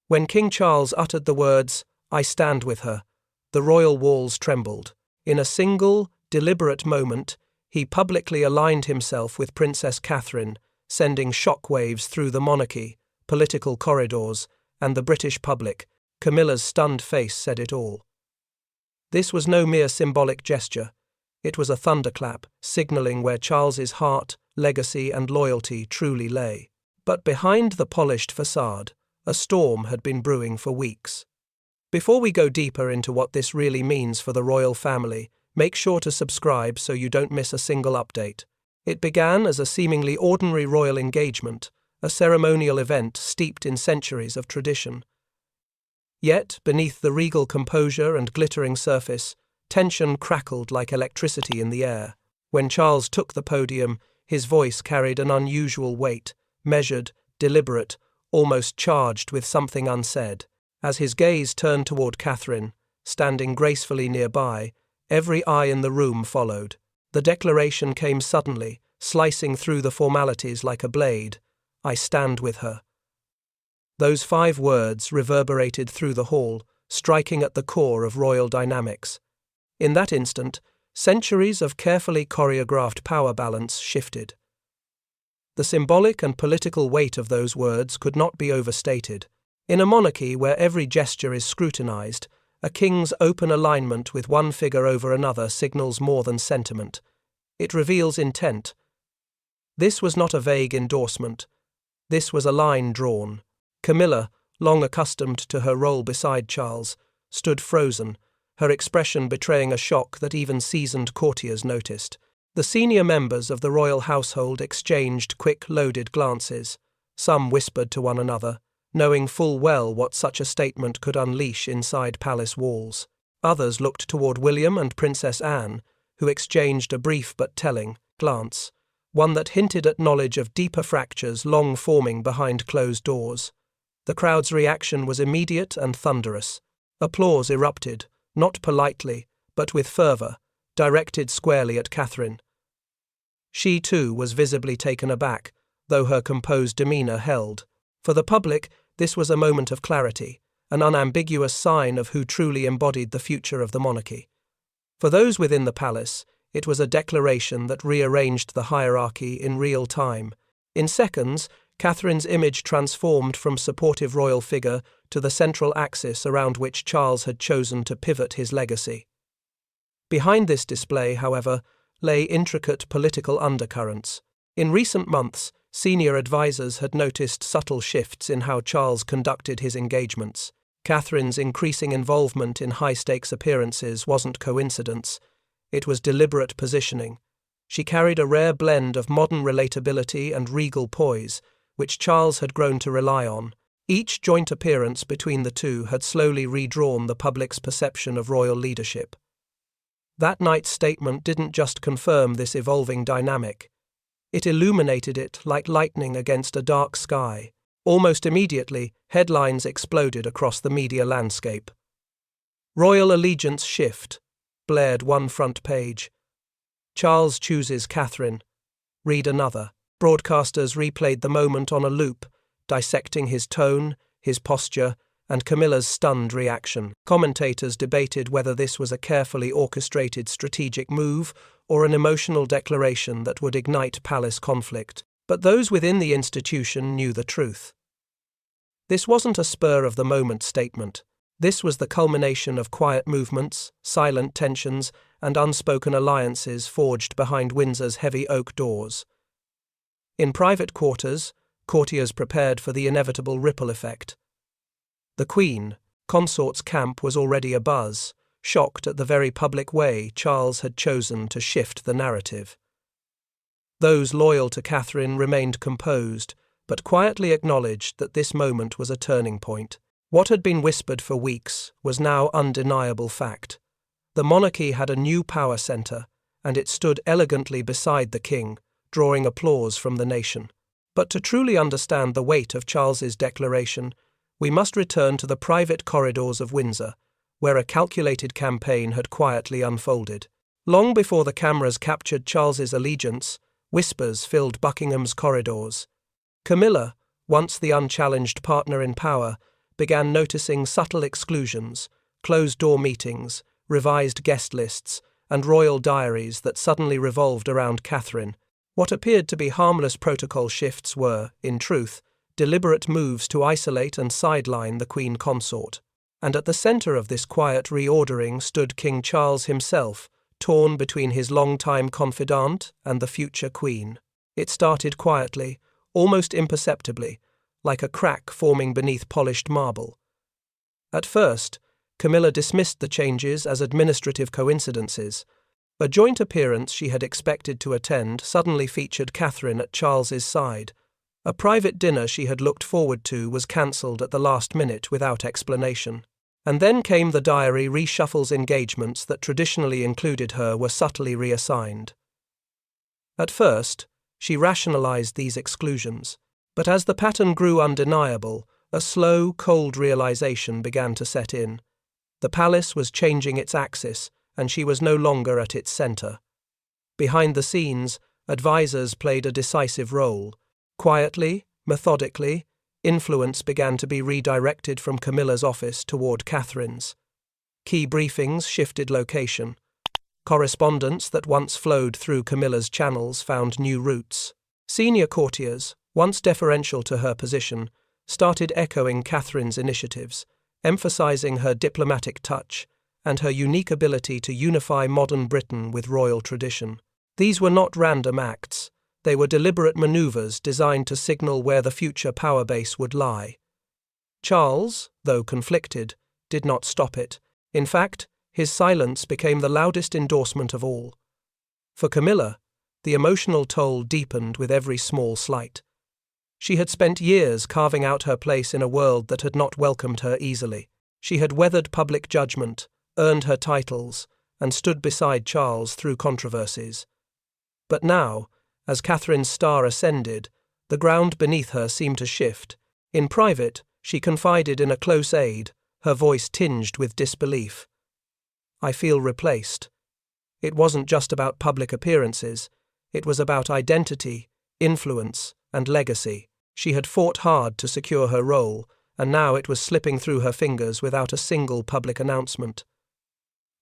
When King Charles uttered the words, "I stand with her," the royal walls trembled. In a single, deliberate moment, he publicly aligned himself with Princess Catherine, sending shockwaves through the monarchy, political corridors, and the British public. Camilla's stunned face said it all. This was no mere symbolic gesture. It was a thunderclap, signalling where Charles's heart, legacy, and loyalty truly lay. But behind the polished facade, a storm had been brewing for weeks. Before we go deeper into what this really means for the royal family, make sure to subscribe so you don't miss a single update. It began as a seemingly ordinary royal engagement, a ceremonial event steeped in centuries of tradition. Yet, beneath the regal composure and glittering surface, tension crackled like electricity in the air. When Charles took the podium, his voice carried an unusual weight, measured, deliberate, almost charged with something unsaid. As his gaze turned toward Catherine, standing gracefully nearby, every eye in the room followed. The declaration came suddenly, slicing through the formalities like a blade. "I stand with her." Those 5 words reverberated through the hall, striking at the core of royal dynamics. In that instant, centuries of carefully choreographed power balance shifted. The symbolic and political weight of those words could not be overstated. In a monarchy where every gesture is scrutinized, a king's open alignment with one figure over another signals more than sentiment. It reveals intent. This was not a vague endorsement. This was a line drawn. Camilla, long accustomed to her role beside Charles, stood frozen, her expression betraying a shock that even seasoned courtiers noticed. The senior members of the royal household exchanged quick, loaded glances. Some whispered to one another, knowing full well what such a statement could unleash inside palace walls. Others looked toward William and Princess Anne, who exchanged a brief but telling glance, one that hinted at knowledge of deeper fractures long forming behind closed doors. The crowd's reaction was immediate and thunderous. Applause erupted, not politely, but with fervour, directed squarely at Catherine. She, too, was visibly taken aback, though her composed demeanour held. For the public, this was a moment of clarity, an unambiguous sign of who truly embodied the future of the monarchy. For those within the palace, it was a declaration that rearranged the hierarchy in real time. In seconds, Catherine's image transformed from supportive royal figure to the central axis around which Charles had chosen to pivot his legacy. Behind this display, however, lay intricate political undercurrents. In recent months, senior advisers had noticed subtle shifts in how Charles conducted his engagements. Catherine's increasing involvement in high-stakes appearances wasn't coincidence. It was deliberate positioning. She carried a rare blend of modern relatability and regal poise, which Charles had grown to rely on. Each joint appearance between the two had slowly redrawn the public's perception of royal leadership. That night's statement didn't just confirm this evolving dynamic. It illuminated it like lightning against a dark sky. Almost immediately, headlines exploded across the media landscape. "Royal allegiance shift," blared one front page. "Charles chooses Catherine," read another. Broadcasters replayed the moment on a loop, dissecting his tone, his posture, and Camilla's stunned reaction. Commentators debated whether this was a carefully orchestrated strategic move or an emotional declaration that would ignite palace conflict. But those within the institution knew the truth. This wasn't a spur-of-the-moment statement. This was the culmination of quiet movements, silent tensions, and unspoken alliances forged behind Windsor's heavy oak doors. In private quarters, courtiers prepared for the inevitable ripple effect. The Queen, consort's camp was already abuzz, shocked at the very public way Charles had chosen to shift the narrative. Those loyal to Catherine remained composed, but quietly acknowledged that this moment was a turning point. What had been whispered for weeks was now undeniable fact. The monarchy had a new power centre, and it stood elegantly beside the king, drawing applause from the nation. But to truly understand the weight of Charles's declaration, we must return to the private corridors of Windsor, where a calculated campaign had quietly unfolded. Long before the cameras captured Charles's allegiance, whispers filled Buckingham's corridors. Camilla, once the unchallenged partner in power, began noticing subtle exclusions, closed-door meetings, revised guest lists, and royal diaries that suddenly revolved around Catherine. What appeared to be harmless protocol shifts were, in truth, deliberate moves to isolate and sideline the Queen Consort. And at the centre of this quiet reordering stood King Charles himself, torn between his long-time confidant and the future Queen. It started quietly, almost imperceptibly, like a crack forming beneath polished marble. At first, Camilla dismissed the changes as administrative coincidences. A joint appearance she had expected to attend suddenly featured Catherine at Charles's side. A private dinner she had looked forward to was cancelled at the last minute without explanation. And then came the diary reshuffles. Engagements that traditionally included her were subtly reassigned. At first, she rationalized these exclusions, but as the pattern grew undeniable, a slow, cold realization began to set in. The palace was changing its axis, and she was no longer at its center. Behind the scenes, advisors played a decisive role. Quietly, methodically, influence began to be redirected from Camilla's office toward Catherine's. Key briefings shifted location. Correspondence that once flowed through Camilla's channels found new routes. Senior courtiers, once deferential to her position, started echoing Catherine's initiatives, emphasizing her diplomatic touch and her unique ability to unify modern Britain with royal tradition. These were not random acts. They were deliberate maneuvers designed to signal where the future power base would lie. Charles, though conflicted, did not stop it. In fact, his silence became the loudest endorsement of all. For Camilla, the emotional toll deepened with every small slight. She had spent years carving out her place in a world that had not welcomed her easily. She had weathered public judgment, earned her titles, and stood beside Charles through controversies. But now, as Catherine's star ascended, the ground beneath her seemed to shift. In private, she confided in a close aide, her voice tinged with disbelief. "I feel replaced." It wasn't just about public appearances. It was about identity, influence, and legacy. She had fought hard to secure her role, and now it was slipping through her fingers without a single public announcement.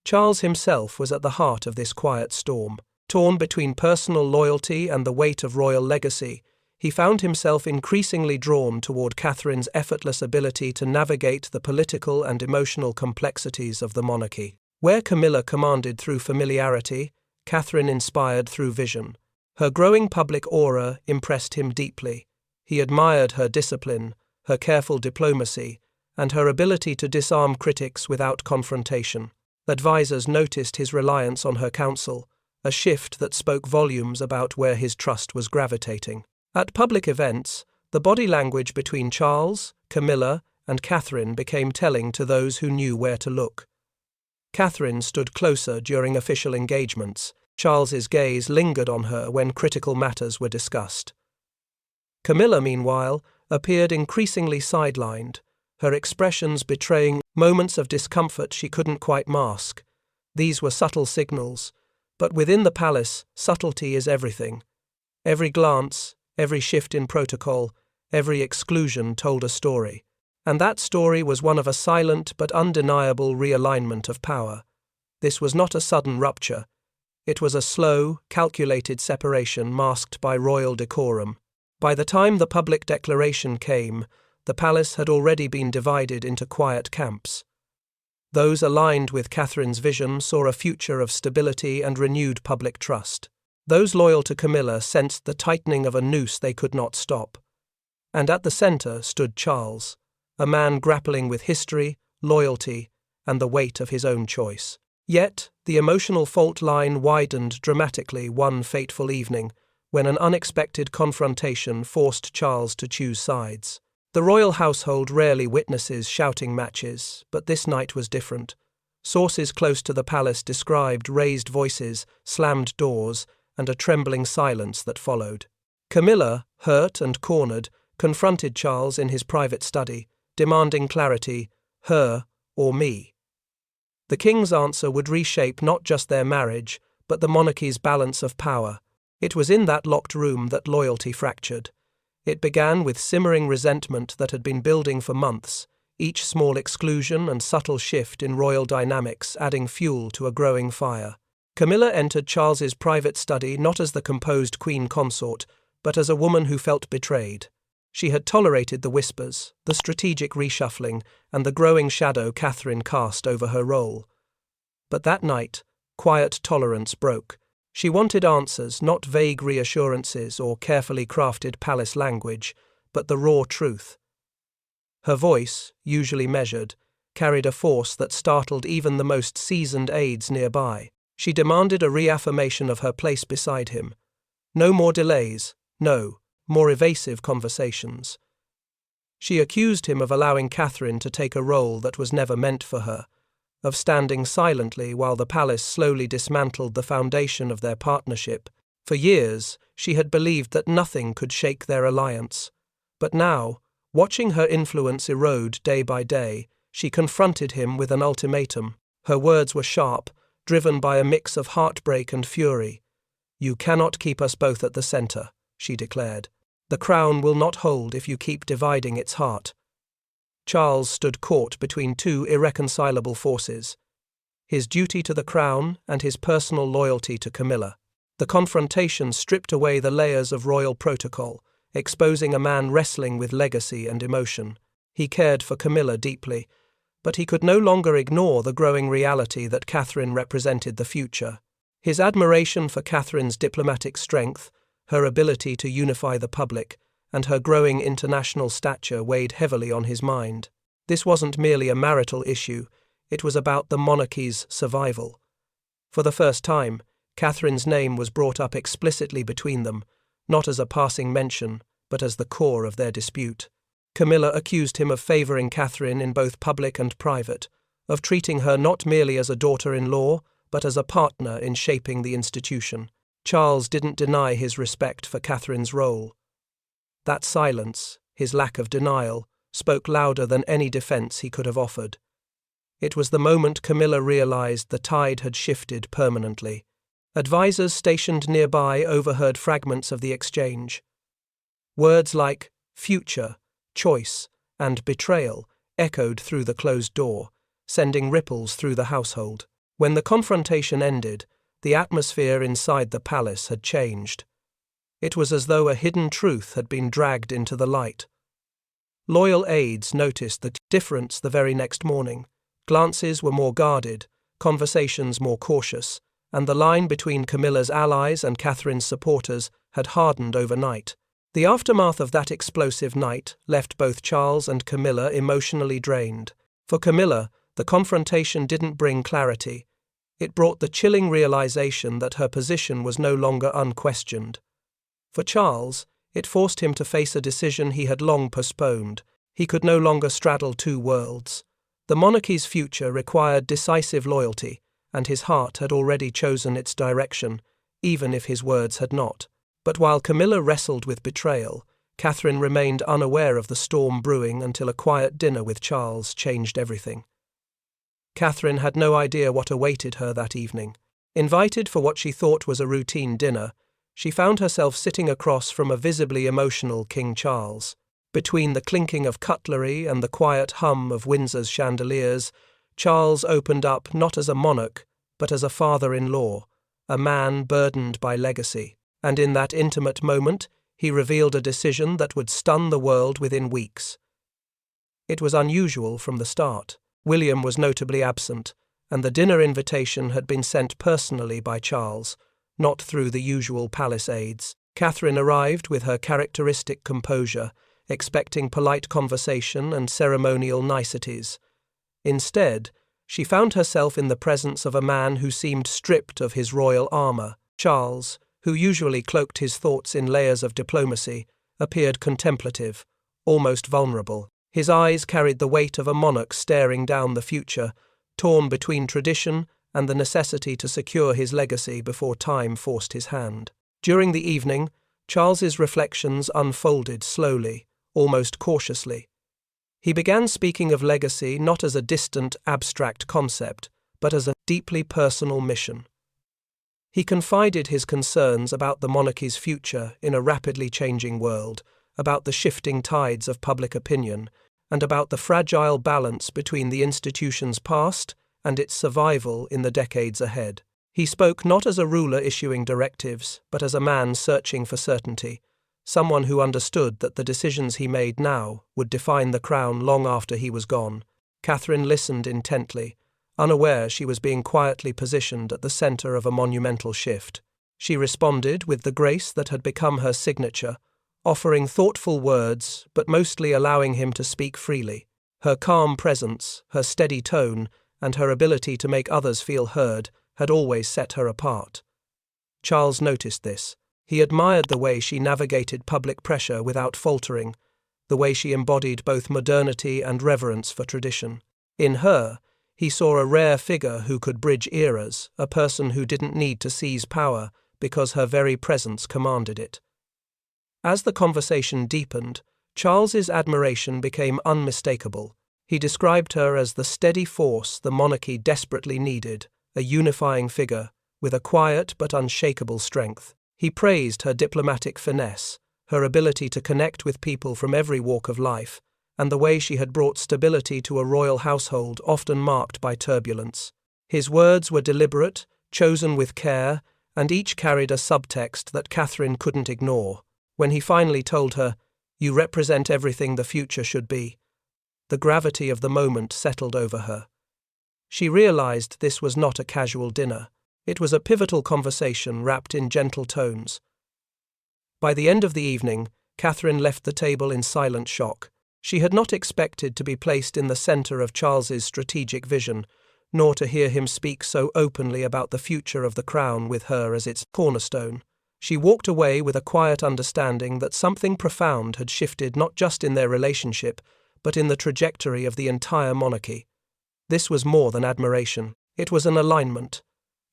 Charles himself was at the heart of this quiet storm. Torn between personal loyalty and the weight of royal legacy, he found himself increasingly drawn toward Catherine's effortless ability to navigate the political and emotional complexities of the monarchy. Where Camilla commanded through familiarity, Catherine inspired through vision. Her growing public aura impressed him deeply. He admired her discipline, her careful diplomacy, and her ability to disarm critics without confrontation. Advisors noticed his reliance on her counsel, a shift that spoke volumes about where his trust was gravitating. At public events, the body language between Charles, Camilla, and Catherine became telling to those who knew where to look. Catherine stood closer during official engagements. Charles's gaze lingered on her when critical matters were discussed. Camilla, meanwhile, appeared increasingly sidelined, her expressions betraying moments of discomfort she couldn't quite mask. These were subtle signals, but within the palace, subtlety is everything. Every glance, every shift in protocol, every exclusion told a story. And that story was one of a silent but undeniable realignment of power. This was not a sudden rupture. It was a slow, calculated separation masked by royal decorum. By the time the public declaration came, the palace had already been divided into quiet camps. Those aligned with Catherine's vision saw a future of stability and renewed public trust. Those loyal to Camilla sensed the tightening of a noose they could not stop. And at the centre stood Charles, a man grappling with history, loyalty, and the weight of his own choice. Yet, the emotional fault line widened dramatically one fateful evening, when an unexpected confrontation forced Charles to choose sides. The royal household rarely witnesses shouting matches, but this night was different. Sources close to the palace described raised voices, slammed doors, and a trembling silence that followed. Camilla, hurt and cornered, confronted Charles in his private study, demanding clarity, her or me. The king's answer would reshape not just their marriage, but the monarchy's balance of power. It was in that locked room that loyalty fractured. It began with simmering resentment that had been building for months, each small exclusion and subtle shift in royal dynamics adding fuel to a growing fire. Camilla entered Charles's private study not as the composed queen consort, but as a woman who felt betrayed. She had tolerated the whispers, the strategic reshuffling, and the growing shadow Catherine cast over her role. But that night, quiet tolerance broke. She wanted answers, not vague reassurances or carefully crafted palace language, but the raw truth. Her voice, usually measured, carried a force that startled even the most seasoned aides nearby. She demanded a reaffirmation of her place beside him. No more delays, no, more evasive conversations. She accused him of allowing Catherine to take a role that was never meant for her, of standing silently while the palace slowly dismantled the foundation of their partnership. For years, she had believed that nothing could shake their alliance. But now, watching her influence erode day by day, she confronted him with an ultimatum. Her words were sharp, driven by a mix of heartbreak and fury. "You cannot keep us both at the center," she declared. "The crown will not hold if you keep dividing its heart." Charles stood caught between two irreconcilable forces: his duty to the crown and his personal loyalty to Camilla. The confrontation stripped away the layers of royal protocol, exposing a man wrestling with legacy and emotion. He cared for Camilla deeply, but he could no longer ignore the growing reality that Catherine represented the future. His admiration for Catherine's diplomatic strength, her ability to unify the public, and her growing international stature weighed heavily on his mind. This wasn't merely a marital issue, it was about the monarchy's survival. For the first time, Catherine's name was brought up explicitly between them, not as a passing mention, but as the core of their dispute. Camilla accused him of favouring Catherine in both public and private, of treating her not merely as a daughter-in-law, but as a partner in shaping the institution. Charles didn't deny his respect for Catherine's role. That silence, his lack of denial, spoke louder than any defence he could have offered. It was the moment Camilla realised the tide had shifted permanently. Advisers stationed nearby overheard fragments of the exchange. Words like future, choice, and betrayal echoed through the closed door, sending ripples through the household. When the confrontation ended, the atmosphere inside the palace had changed. It was as though a hidden truth had been dragged into the light. Loyal aides noticed the difference the very next morning. Glances were more guarded, conversations more cautious, and the line between Camilla's allies and Catherine's supporters had hardened overnight. The aftermath of that explosive night left both Charles and Camilla emotionally drained. For Camilla, the confrontation didn't bring clarity. It brought the chilling realization that her position was no longer unquestioned. For Charles, it forced him to face a decision he had long postponed. He could no longer straddle two worlds. The monarchy's future required decisive loyalty, and his heart had already chosen its direction, even if his words had not. But while Camilla wrestled with betrayal, Catherine remained unaware of the storm brewing until a quiet dinner with Charles changed everything. Catherine had no idea what awaited her that evening. Invited for what she thought was a routine dinner, she found herself sitting across from a visibly emotional King Charles. Between the clinking of cutlery and the quiet hum of Windsor's chandeliers, Charles opened up not as a monarch, but as a father-in-law, a man burdened by legacy. And in that intimate moment, he revealed a decision that would stun the world within weeks. It was unusual from the start. William was notably absent, and the dinner invitation had been sent personally by Charles, not through the usual palace aides. Catherine arrived with her characteristic composure, expecting polite conversation and ceremonial niceties. Instead, she found herself in the presence of a man who seemed stripped of his royal armour. Charles, who usually cloaked his thoughts in layers of diplomacy, appeared contemplative, almost vulnerable. His eyes carried the weight of a monarch staring down the future, torn between tradition and the necessity to secure his legacy before time forced his hand. During the evening, Charles's reflections unfolded slowly, almost cautiously. He began speaking of legacy not as a distant, abstract concept, but as a deeply personal mission. He confided his concerns about the monarchy's future in a rapidly changing world, about the shifting tides of public opinion, and about the fragile balance between the institution's past and its survival in the decades ahead. He spoke not as a ruler issuing directives, but as a man searching for certainty, someone who understood that the decisions he made now would define the crown long after he was gone. Catherine listened intently, unaware she was being quietly positioned at the center of a monumental shift. She responded with the grace that had become her signature, offering thoughtful words but mostly allowing him to speak freely. Her calm presence, her steady tone, and her ability to make others feel heard had always set her apart. Charles noticed this. He admired the way she navigated public pressure without faltering, the way she embodied both modernity and reverence for tradition. In her, he saw a rare figure who could bridge eras, a person who didn't need to seize power because her very presence commanded it. As the conversation deepened, Charles's admiration became unmistakable. He described her as the steady force the monarchy desperately needed, a unifying figure with a quiet but unshakable strength. He praised her diplomatic finesse, her ability to connect with people from every walk of life, and the way she had brought stability to a royal household often marked by turbulence. His words were deliberate, chosen with care, and each carried a subtext that Catherine couldn't ignore. When he finally told her, "You represent everything the future should be," the gravity of the moment settled over her. She realized this was not a casual dinner. It was a pivotal conversation wrapped in gentle tones. By the end of the evening, Catherine left the table in silent shock. She had not expected to be placed in the center of Charles's strategic vision, nor to hear him speak so openly about the future of the crown with her as its cornerstone. She walked away with a quiet understanding that something profound had shifted not just in their relationship, but in the trajectory of the entire monarchy. This was more than admiration. It was an alignment.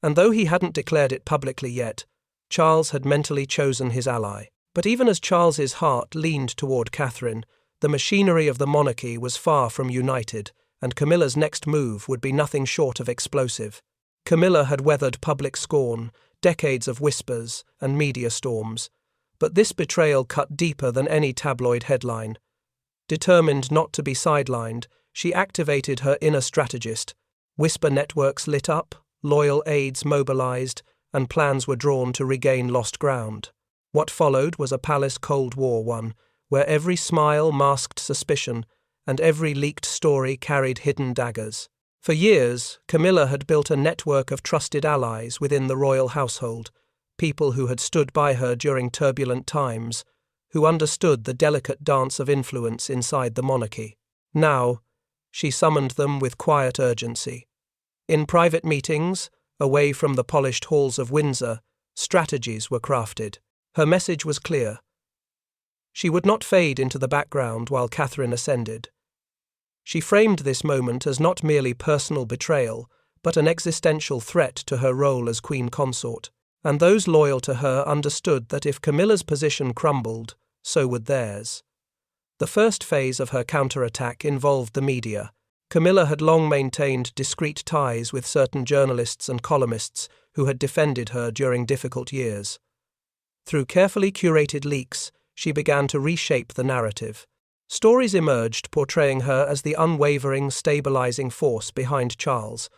And though he hadn't declared it publicly yet, Charles had mentally chosen his ally. But even as Charles's heart leaned toward Catherine, the machinery of the monarchy was far from united, and Camilla's next move would be nothing short of explosive. Camilla had weathered public scorn, decades of whispers, and media storms, but this betrayal cut deeper than any tabloid headline. Determined not to be sidelined, she activated her inner strategist. Whisper networks lit up, loyal aides mobilized, and plans were drawn to regain lost ground. What followed was a palace Cold War one, where every smile masked suspicion, and every leaked story carried hidden daggers. For years, Camilla had built a network of trusted allies within the royal household, people who had stood by her during turbulent times, who understood the delicate dance of influence inside the monarchy. Now, she summoned them with quiet urgency. In private meetings, away from the polished halls of Windsor, strategies were crafted. Her message was clear. She would not fade into the background while Catherine ascended. She framed this moment as not merely personal betrayal, but an existential threat to her role as queen consort, and those loyal to her understood that if Camilla's position crumbled, so would theirs. The first phase of her counterattack involved the media. Camilla had long maintained discreet ties with certain journalists and columnists who had defended her during difficult years. Through carefully curated leaks, she began to reshape the narrative. Stories emerged portraying her as the unwavering, stabilizing force behind Charles,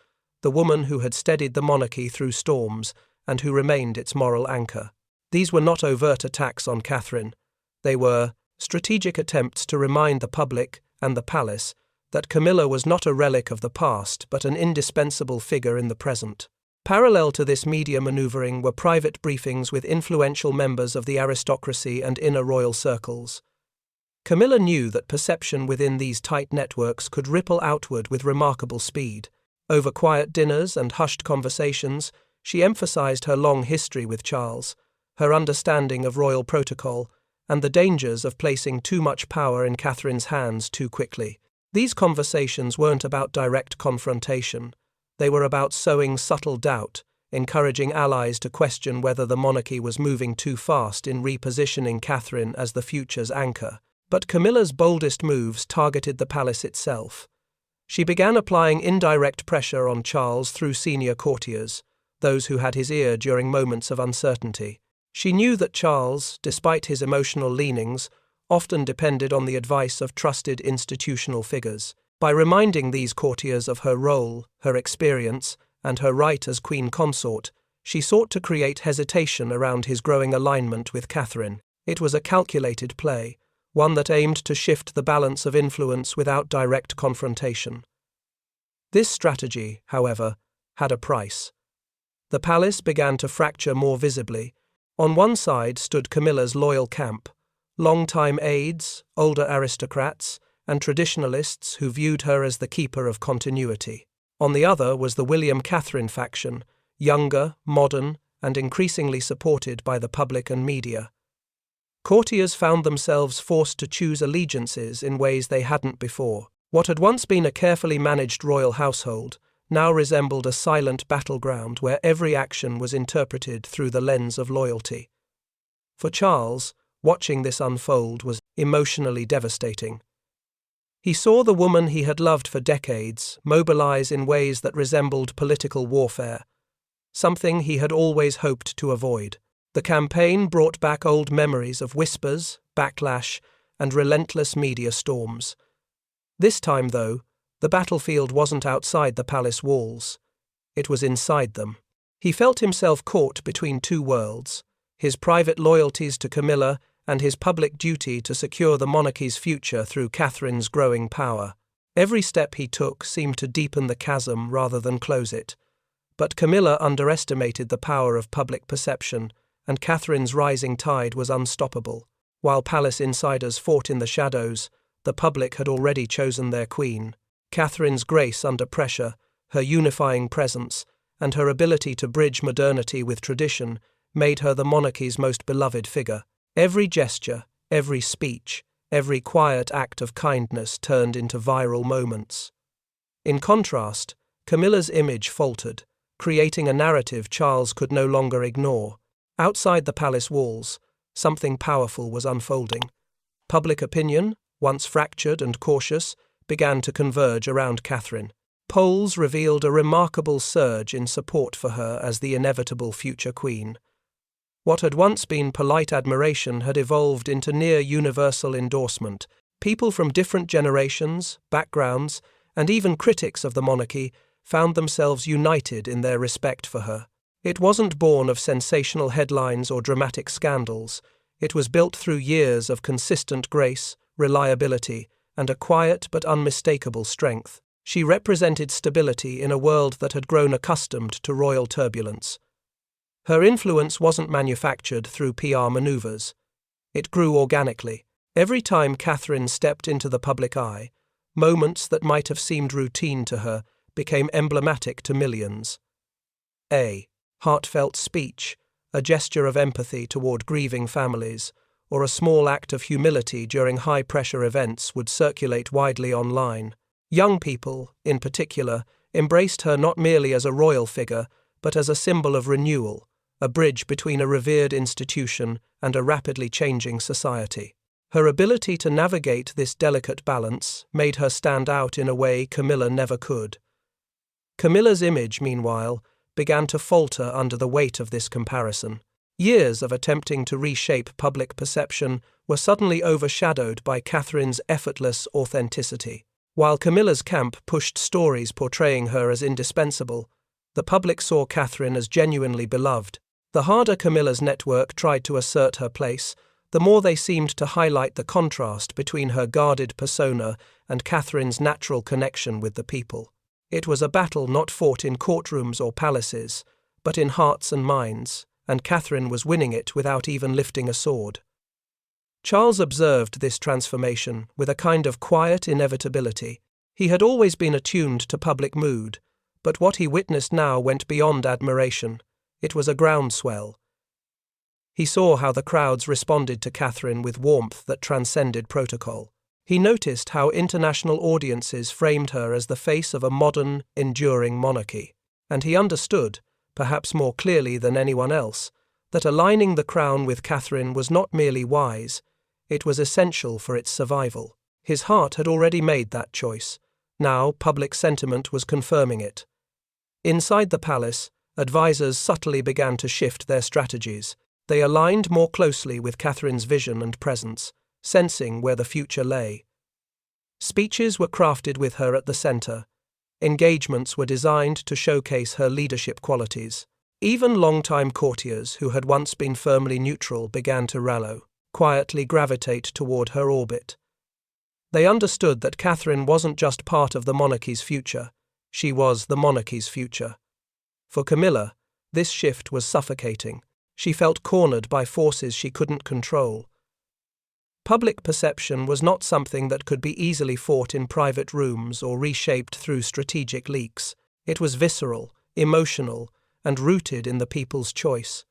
the woman who had steadied the monarchy through storms and who remained its moral anchor. These were not overt attacks on Catherine. They were strategic attempts to remind the public and the palace that Camilla was not a relic of the past but an indispensable figure in the present. Parallel to this media maneuvering were private briefings with influential members of the aristocracy and inner royal circles. Camilla knew that perception within these tight networks could ripple outward with remarkable speed. Over quiet dinners and hushed conversations, she emphasized her long history with Charles, her understanding of royal protocol, and the dangers of placing too much power in Catherine's hands too quickly. These conversations weren't about direct confrontation. They were about sowing subtle doubt, encouraging allies to question whether the monarchy was moving too fast in repositioning Catherine as the future's anchor. But Camilla's boldest moves targeted the palace itself. She began applying indirect pressure on Charles through senior courtiers, those who had his ear during moments of uncertainty. She knew that Charles, despite his emotional leanings, often depended on the advice of trusted institutional figures. By reminding these courtiers of her role, her experience, and her right as queen consort, she sought to create hesitation around his growing alignment with Catherine. It was a calculated play, one that aimed to shift the balance of influence without direct confrontation. This strategy, however, had a price. The palace began to fracture more visibly. On one side stood Camilla's loyal camp, long-time aides, older aristocrats, and traditionalists who viewed her as the keeper of continuity. On the other was the William-Catherine faction, younger, modern, and increasingly supported by the public and media. Courtiers found themselves forced to choose allegiances in ways they hadn't before. What had once been a carefully managed royal household now resembled a silent battleground where every action was interpreted through the lens of loyalty. For Charles, watching this unfold was emotionally devastating. He saw the woman he had loved for decades mobilize in ways that resembled political warfare, something he had always hoped to avoid. The campaign brought back old memories of whispers, backlash, and relentless media storms. This time, though, the battlefield wasn't outside the palace walls. It was inside them. He felt himself caught between two worlds, his private loyalties to Camilla and his public duty to secure the monarchy's future through Catherine's growing power. Every step he took seemed to deepen the chasm rather than close it. But Camilla underestimated the power of public perception, and Catherine's rising tide was unstoppable. While palace insiders fought in the shadows, the public had already chosen their queen. Catherine's grace under pressure, her unifying presence, and her ability to bridge modernity with tradition made her the monarchy's most beloved figure. Every gesture, every speech, every quiet act of kindness turned into viral moments. In contrast, Camilla's image faltered, creating a narrative Charles could no longer ignore. Outside the palace walls, something powerful was unfolding. Public opinion, once fractured and cautious, began to converge around Catherine. Polls revealed a remarkable surge in support for her as the inevitable future queen. What had once been polite admiration had evolved into near-universal endorsement. People from different generations, backgrounds, and even critics of the monarchy found themselves united in their respect for her. It wasn't born of sensational headlines or dramatic scandals. It was built through years of consistent grace, reliability, and a quiet but unmistakable strength. She represented stability in a world that had grown accustomed to royal turbulence. Her influence wasn't manufactured through PR maneuvers. It grew organically. Every time Catherine stepped into the public eye, moments that might have seemed routine to her became emblematic to millions. A heartfelt speech, a gesture of empathy toward grieving families, or a small act of humility during high-pressure events would circulate widely online. Young people, in particular, embraced her not merely as a royal figure, but as a symbol of renewal, a bridge between a revered institution and a rapidly changing society. Her ability to navigate this delicate balance made her stand out in a way Camilla never could. Camilla's image, meanwhile, began to falter under the weight of this comparison. Years of attempting to reshape public perception were suddenly overshadowed by Catherine's effortless authenticity. While Camilla's camp pushed stories portraying her as indispensable, the public saw Catherine as genuinely beloved. The harder Camilla's network tried to assert her place, the more they seemed to highlight the contrast between her guarded persona and Catherine's natural connection with the people. It was a battle not fought in courtrooms or palaces, but in hearts and minds, and Catherine was winning it without even lifting a sword. Charles observed this transformation with a kind of quiet inevitability. He had always been attuned to public mood, but what he witnessed now went beyond admiration. It was a groundswell. He saw how the crowds responded to Catherine with warmth that transcended protocol. He noticed how international audiences framed her as the face of a modern, enduring monarchy. And he understood, perhaps more clearly than anyone else, that aligning the crown with Catherine was not merely wise, it was essential for its survival. His heart had already made that choice. Now public sentiment was confirming it. Inside the palace, advisors subtly began to shift their strategies. They aligned more closely with Catherine's vision and presence, sensing where the future lay. Speeches were crafted with her at the center. Engagements were designed to showcase her leadership qualities. Even longtime courtiers who had once been firmly neutral began to rally, quietly gravitate toward her orbit. They understood that Catherine wasn't just part of the monarchy's future, she was the monarchy's future. For Camilla, this shift was suffocating. She felt cornered by forces she couldn't control. Public perception was not something that could be easily fought in private rooms or reshaped through strategic leaks. It was visceral, emotional, and rooted in the people's choice.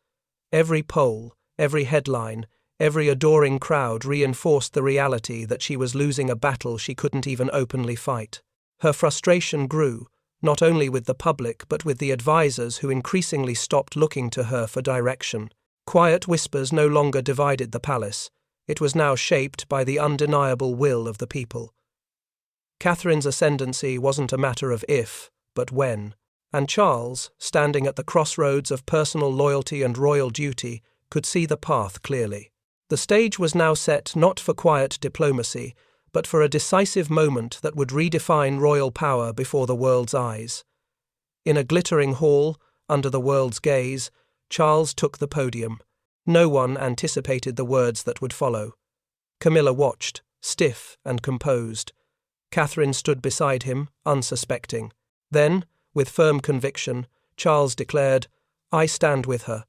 Every poll, every headline, every adoring crowd reinforced the reality that she was losing a battle she couldn't even openly fight. Her frustration grew, not only with the public but with the advisors who increasingly stopped looking to her for direction. Quiet whispers no longer divided the palace. It was now shaped by the undeniable will of the people. Catherine's ascendancy wasn't a matter of if, but when, and Charles, standing at the crossroads of personal loyalty and royal duty, could see the path clearly. The stage was now set not for quiet diplomacy, but for a decisive moment that would redefine royal power before the world's eyes. In a glittering hall, under the world's gaze, Charles took the podium. No one anticipated the words that would follow. Camilla watched, stiff and composed. Catherine stood beside him, unsuspecting. Then, with firm conviction, Charles declared, "I stand with her."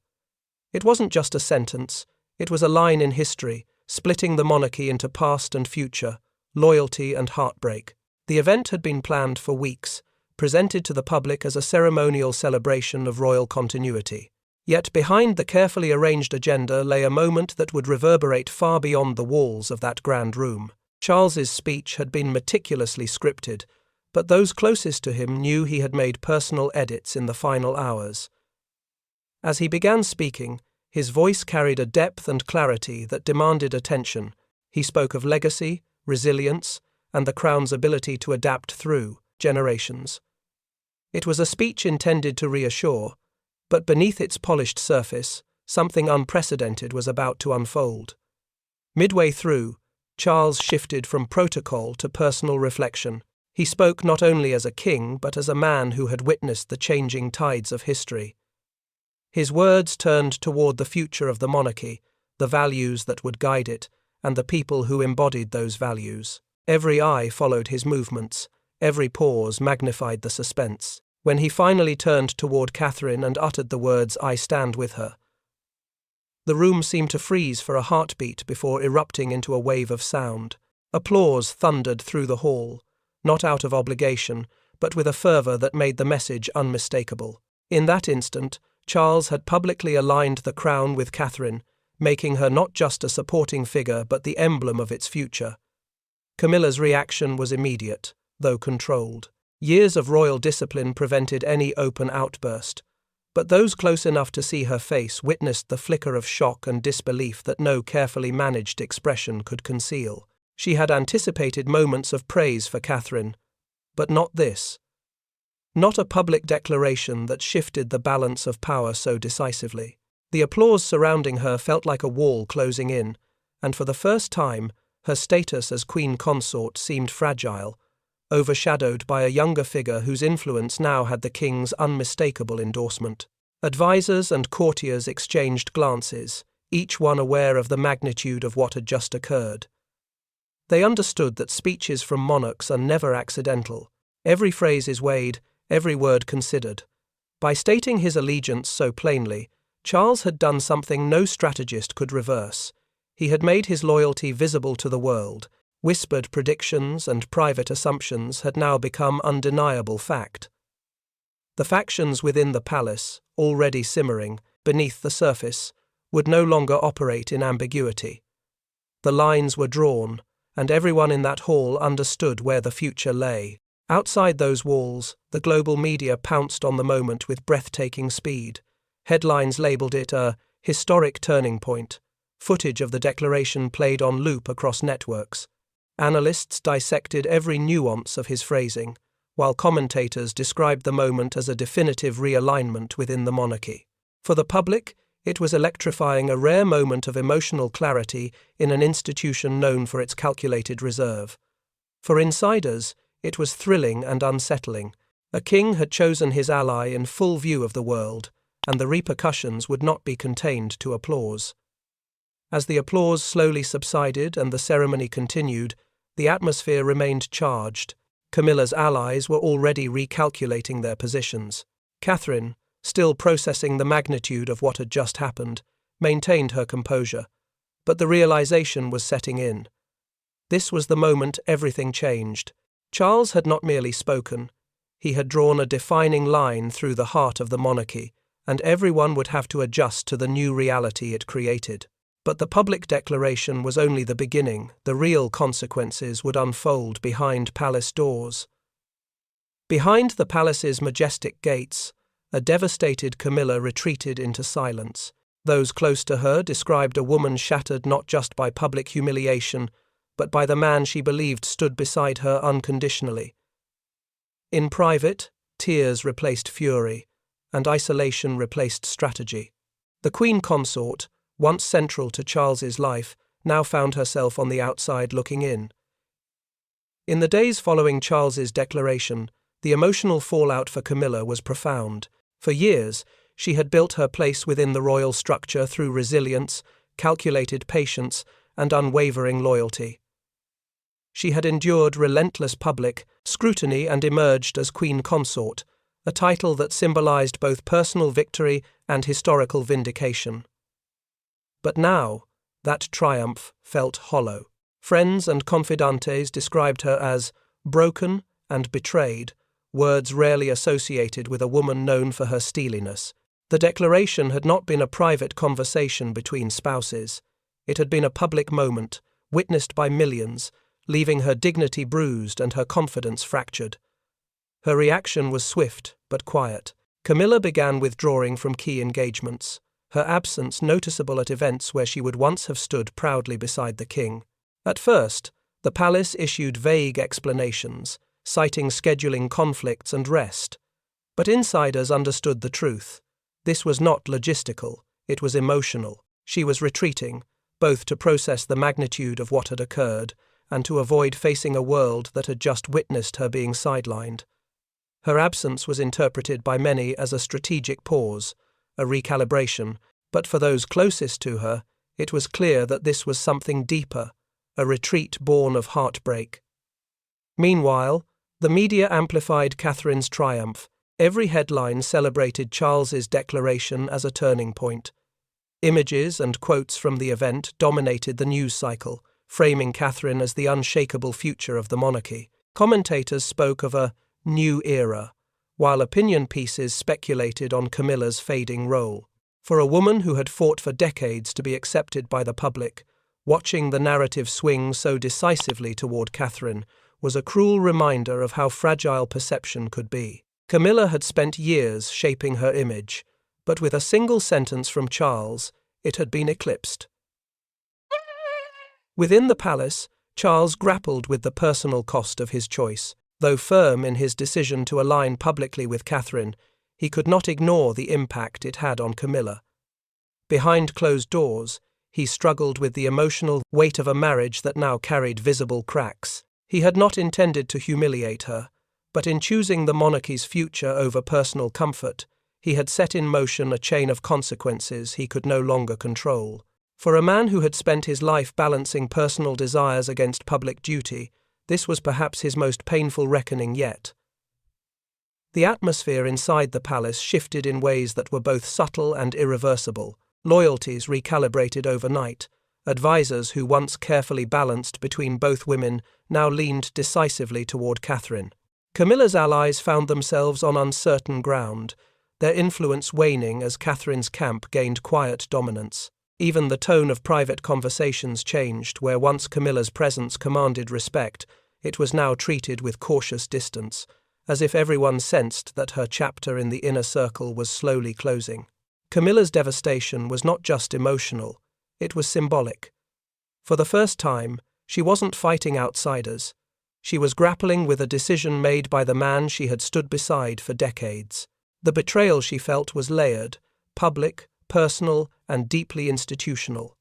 It wasn't just a sentence, it was a line in history, splitting the monarchy into past and future, loyalty and heartbreak. The event had been planned for weeks, presented to the public as a ceremonial celebration of royal continuity. Yet behind the carefully arranged agenda lay a moment that would reverberate far beyond the walls of that grand room. Charles's speech had been meticulously scripted, but those closest to him knew he had made personal edits in the final hours. As he began speaking, his voice carried a depth and clarity that demanded attention. He spoke of legacy, resilience, and the crown's ability to adapt through generations. It was a speech intended to reassure, but beneath its polished surface, something unprecedented was about to unfold. Midway through, Charles shifted from protocol to personal reflection. He spoke not only as a king, but as a man who had witnessed the changing tides of history. His words turned toward the future of the monarchy, the values that would guide it, and the people who embodied those values. Every eye followed his movements, every pause magnified the suspense. When he finally turned toward Catherine and uttered the words, "I stand with her," the room seemed to freeze for a heartbeat before erupting into a wave of sound. Applause thundered through the hall, not out of obligation, but with a fervor that made the message unmistakable. In that instant, Charles had publicly aligned the crown with Catherine, making her not just a supporting figure but the emblem of its future. Camilla's reaction was immediate, though controlled. Years of royal discipline prevented any open outburst, but those close enough to see her face witnessed the flicker of shock and disbelief that no carefully managed expression could conceal. She had anticipated moments of praise for Catherine, but not this. Not a public declaration that shifted the balance of power so decisively. The applause surrounding her felt like a wall closing in, and for the first time, her status as queen consort seemed fragile, overshadowed by a younger figure whose influence now had the king's unmistakable endorsement. Advisors and courtiers exchanged glances, each one aware of the magnitude of what had just occurred. They understood that speeches from monarchs are never accidental. Every phrase is weighed, every word considered. By stating his allegiance so plainly, Charles had done something no strategist could reverse. He had made his loyalty visible to the world. Whispered predictions and private assumptions had now become undeniable fact. The factions within the palace, already simmering beneath the surface, would no longer operate in ambiguity. The lines were drawn, and everyone in that hall understood where the future lay. Outside those walls, the global media pounced on the moment with breathtaking speed. Headlines labeled it a historic turning point. Footage of the declaration played on loop across networks. Analysts dissected every nuance of his phrasing, while commentators described the moment as a definitive realignment within the monarchy. For the public, It was electrifying, a rare moment of emotional clarity in an institution known for its calculated reserve. For insiders, it was thrilling and unsettling. A king had chosen his ally in full view of the world, and the repercussions would not be contained to applause. As the applause slowly subsided and the ceremony continued, the atmosphere remained charged. Camilla's allies were already recalculating their positions. Catherine, still processing the magnitude of what had just happened, maintained her composure. But the realization was setting in. This was the moment everything changed. Charles had not merely spoken. He had drawn a defining line through the heart of the monarchy, and everyone would have to adjust to the new reality it created. But the public declaration was only the beginning. The real consequences would unfold behind palace doors. Behind the palace's majestic gates, a devastated Camilla retreated into silence. Those close to her described a woman shattered not just by public humiliation, but by the man she believed stood beside her unconditionally. In private, tears replaced fury, and isolation replaced strategy. The Queen Consort, once central to Charles's life, now found herself on the outside looking in. In the days following Charles's declaration, the emotional fallout for Camilla was profound. For years, she had built her place within the royal structure through resilience, calculated patience, and unwavering loyalty. She had endured relentless public scrutiny and emerged as Queen Consort, a title that symbolized both personal victory and historical vindication. But now, that triumph felt hollow. Friends and confidantes described her as broken and betrayed, words rarely associated with a woman known for her steeliness. The declaration had not been a private conversation between spouses. It had been a public moment, witnessed by millions, leaving her dignity bruised and her confidence fractured. Her reaction was swift but quiet. Camilla began withdrawing from key engagements, her absence noticeable at events where she would once have stood proudly beside the king. At first, the palace issued vague explanations, citing scheduling conflicts and rest. But insiders understood the truth. This was not logistical, it was emotional. She was retreating, both to process the magnitude of what had occurred and to avoid facing a world that had just witnessed her being sidelined. Her absence was interpreted by many as a strategic pause, a recalibration, but for those closest to her, it was clear that this was something deeper, a retreat born of heartbreak. Meanwhile, the media amplified Catherine's triumph. Every headline celebrated Charles's declaration as a turning point. Images and quotes from the event dominated the news cycle, framing Catherine as the unshakable future of the monarchy. Commentators spoke of a new era, while opinion pieces speculated on Camilla's fading role. For a woman who had fought for decades to be accepted by the public, watching the narrative swing so decisively toward Catherine was a cruel reminder of how fragile perception could be. Camilla had spent years shaping her image, but with a single sentence from Charles, it had been eclipsed. Within the palace, Charles grappled with the personal cost of his choice. Though firm in his decision to align publicly with Catherine, he could not ignore the impact it had on Camilla. Behind closed doors, he struggled with the emotional weight of a marriage that now carried visible cracks. He had not intended to humiliate her, but in choosing the monarchy's future over personal comfort, he had set in motion a chain of consequences he could no longer control. For a man who had spent his life balancing personal desires against public duty, this was perhaps his most painful reckoning yet. The atmosphere inside the palace shifted in ways that were both subtle and irreversible. Loyalties recalibrated overnight. Advisors who once carefully balanced between both women now leaned decisively toward Catherine. Camilla's allies found themselves on uncertain ground, their influence waning as Catherine's camp gained quiet dominance. Even the tone of private conversations changed. Where once Camilla's presence commanded respect, it was now treated with cautious distance, as if everyone sensed that her chapter in the inner circle was slowly closing. Camilla's devastation was not just emotional, it was symbolic. For the first time, she wasn't fighting outsiders. She was grappling with a decision made by the man she had stood beside for decades. The betrayal she felt was layered, public, personal, and deeply institutional.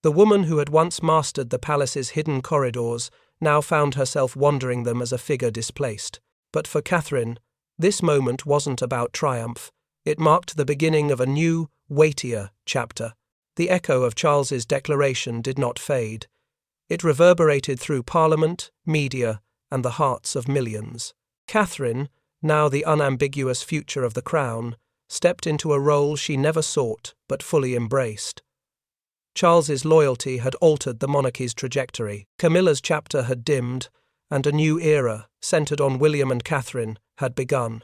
The woman who had once mastered the palace's hidden corridors now found herself wandering them as a figure displaced. But for Catherine, this moment wasn't about triumph. It marked the beginning of a new, weightier chapter. The echo of Charles's declaration did not fade. It reverberated through Parliament, media, and the hearts of millions. Catherine, now the unambiguous future of the crown, stepped into a role she never sought but fully embraced. Charles's loyalty had altered the monarchy's trajectory. Camilla's chapter had dimmed, and a new era, centered on William and Catherine, had begun.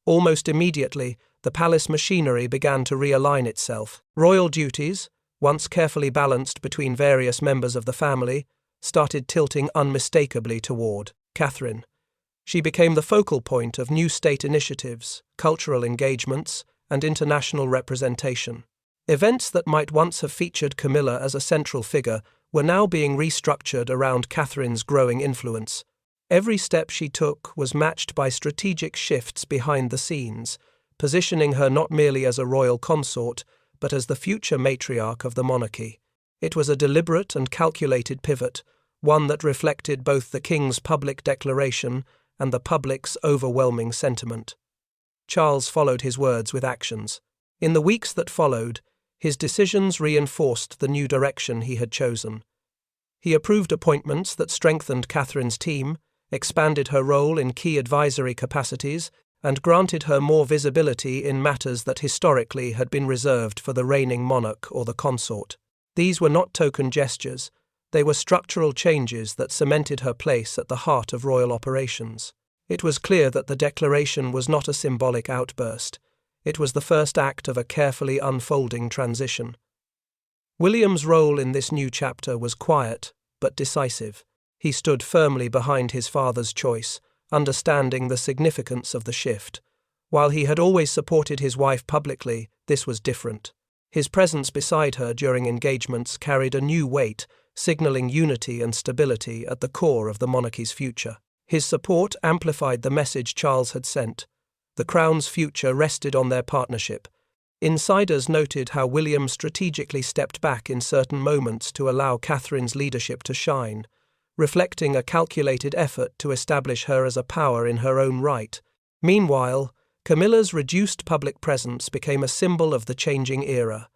Almost immediately, the palace machinery began to realign itself. Royal duties, once carefully balanced between various members of the family, started tilting unmistakably toward Catherine. She became the focal point of new state initiatives, cultural engagements, and international representation. Events that might once have featured Camilla as a central figure were now being restructured around Catherine's growing influence. Every step she took was matched by strategic shifts behind the scenes, positioning her not merely as a royal consort, but as the future matriarch of the monarchy. It was a deliberate and calculated pivot, one that reflected both the king's public declaration and the public's overwhelming sentiment. Charles followed his words with actions. In the weeks that followed, his decisions reinforced the new direction he had chosen. He approved appointments that strengthened Catherine's team, expanded her role in key advisory capacities, and granted her more visibility in matters that historically had been reserved for the reigning monarch or the consort. These were not token gestures, they were structural changes that cemented her place at the heart of royal operations. It was clear that the declaration was not a symbolic outburst. It was the first act of a carefully unfolding transition. William's role in this new chapter was quiet, but decisive. He stood firmly behind his father's choice, understanding the significance of the shift. While he had always supported his wife publicly, this was different. His presence beside her during engagements carried a new weight, signaling unity and stability at the core of the monarchy's future. His support amplified the message Charles had sent. The crown's future rested on their partnership. Insiders noted how William strategically stepped back in certain moments to allow Catherine's leadership to shine, reflecting a calculated effort to establish her as a power in her own right. Meanwhile, Camilla's reduced public presence became a symbol of the changing era.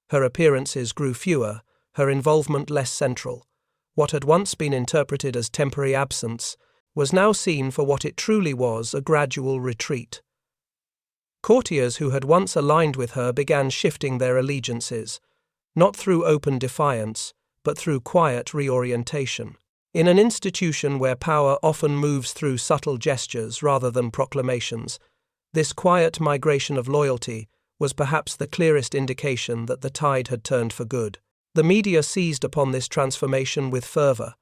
Her appearances grew fewer, her involvement less central. What had once been interpreted as temporary absence was now seen for what it truly was, a gradual retreat. Courtiers who had once aligned with her began shifting their allegiances, not through open defiance, but through quiet reorientation. In an institution where power often moves through subtle gestures rather than proclamations, this quiet migration of loyalty was perhaps the clearest indication that the tide had turned for good. The media seized upon this transformation with fervor.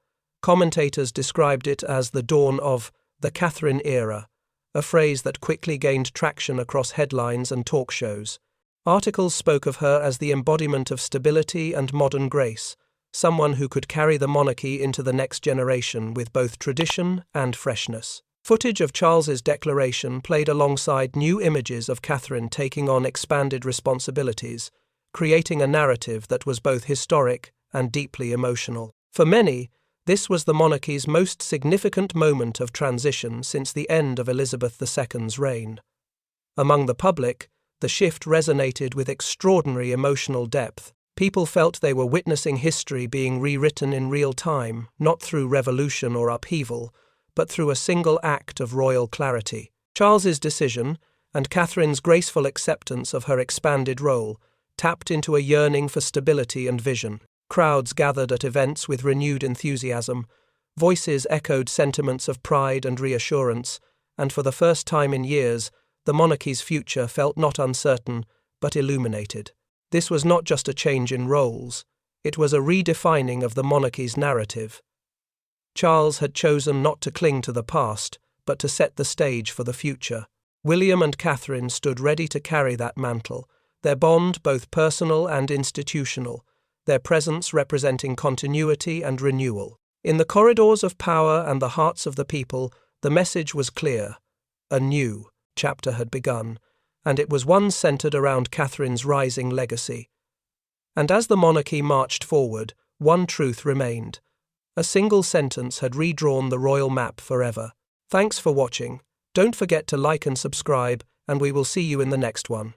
Commentators described it as the dawn of the Catherine era, a phrase that quickly gained traction across headlines and talk shows. Articles spoke of her as the embodiment of stability and modern grace, someone who could carry the monarchy into the next generation with both tradition and freshness. Footage of Charles's declaration played alongside new images of Catherine taking on expanded responsibilities, creating a narrative that was both historic and deeply emotional. For many, this was the monarchy's most significant moment of transition since the end of Elizabeth II's reign. Among the public, the shift resonated with extraordinary emotional depth. People felt they were witnessing history being rewritten in real time, not through revolution or upheaval, but through a single act of royal clarity. Charles's decision, and Catherine's graceful acceptance of her expanded role, tapped into a yearning for stability and vision. Crowds gathered at events with renewed enthusiasm, voices echoed sentiments of pride and reassurance, and for the first time in years, the monarchy's future felt not uncertain, but illuminated. This was not just a change in roles, it was a redefining of the monarchy's narrative. Charles had chosen not to cling to the past, but to set the stage for the future. William and Catherine stood ready to carry that mantle, their bond both personal and institutional, their presence representing continuity and renewal. In the corridors of power and the hearts of the people, the message was clear. A new chapter had begun, and it was one centered around Catherine's rising legacy. And as the monarchy marched forward, one truth remained. A single sentence had redrawn the royal map forever. Thanks for watching. Don't forget to like and subscribe, and we will see you in the next one.